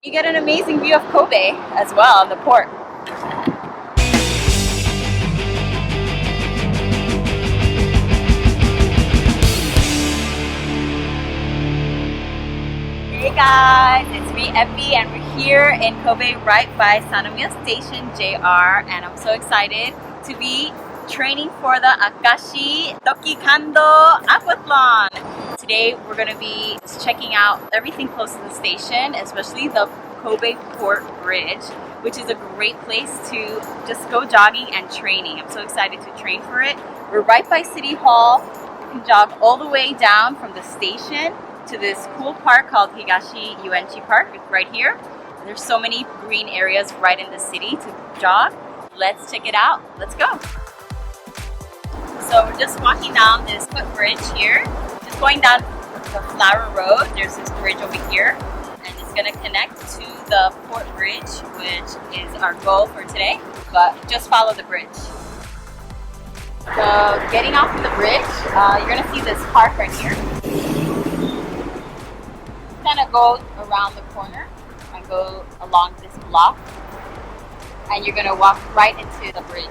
You get an amazing view of Kobe as well on the port. Hey guys, it's me Effie and we're here in Kobe right by Sannomiya Station JR, and I'm so excited to be training for the Akashi TokiKando Aquathlon. Today we're going to be checking out everything close to the station, especially the Kobe Port Bridge, which is a great place to just go jogging and training. I'm so excited to train for it. We're right by City Hall. You can jog all the way down from the station to this cool park called Higashi Uenchi Park. It's right here. There's so many green areas right in the city to jog. Let's check it out. Let's go. So we're just walking down this footbridge here. Just going down the Flower Road. There's this bridge over here, and it's going to connect to the Port Bridge, which is our goal for today. But just follow the bridge. So getting off of the bridge, you're going to see this park right here. Kind of go around the corner and go along this block, and you're going to walk right into the bridge.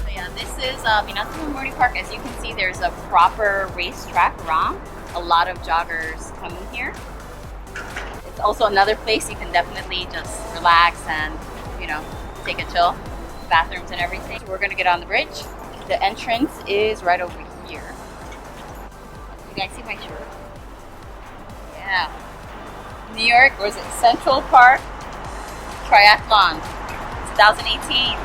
So yeah, this is Minato No Mori Park. As you can see, there's a proper racetrack around. A lot of joggers coming here. It's also another place you can definitely just relax and, you know, take a chill. Bathrooms and everything. So we're going to get on the bridge. The entrance is right over here. You guys see my shirt? Yeah. New York, or is it Central Park Triathlon 2018.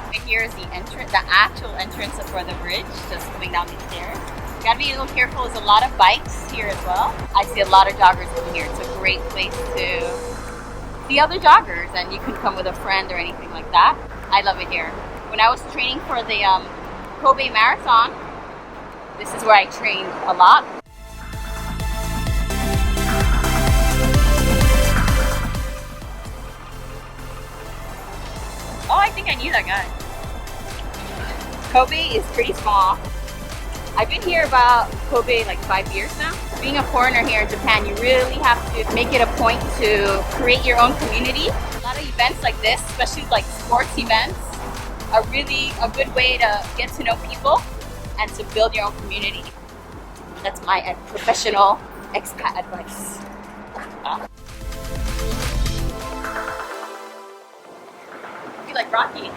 Right here is the entrance, the actual entrance for the bridge, just coming down these stairs. You gotta be a little careful, there's a lot of bikes here as well. I see a lot of joggers in here. It's a great place to see other joggers, and you can come with a friend or anything like that. I love it here. When I was training for the Kobe Marathon, this is where I trained a lot. Oh, I think I knew that guy. Kobe is pretty small. I've been here about Kobe like 5 years now. Being a foreigner here in Japan, you really have to make it a point to create your own community. A lot of events like this, especially like sports events, are really a good way to get to know people and to build your own community. That's my professional expat advice. Be like Rocky.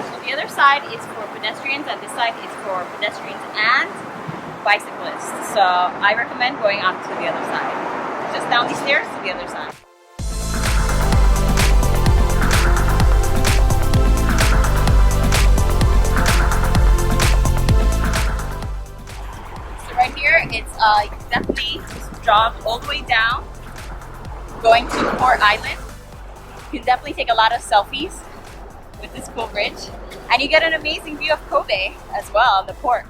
So the other side is for pedestrians and this side is for pedestrians and bicyclists. So I recommend going on to the other side. Just down these stairs to the other side. It's definitely jog all the way down, going to Port Island. You can definitely take a lot of selfies with this cool bridge, and you get an amazing view of Kobe as well on the port.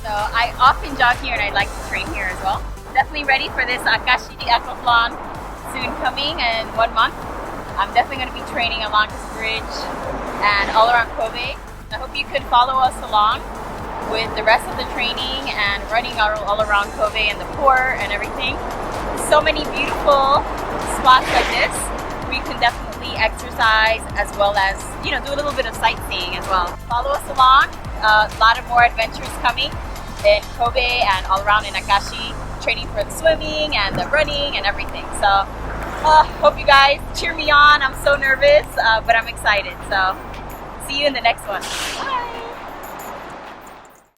So I often jog here and I like to train here as well. Definitely ready for this Akashi Aquathlon soon coming in 1 month. I'm definitely going to be training along this bridge and all around Kobe. I hope you could follow us along with the rest of the training and running all around Kobe and the port and everything. So many beautiful spots like this. We can definitely exercise as well as, you know, do a little bit of sightseeing as well. Follow us along. A lot of more adventures coming in Kobe and all around in Akashi, training for the swimming and the running and everything. So hope you guys cheer me on. I'm so nervous, but I'm excited. So see you in the next one. Bye!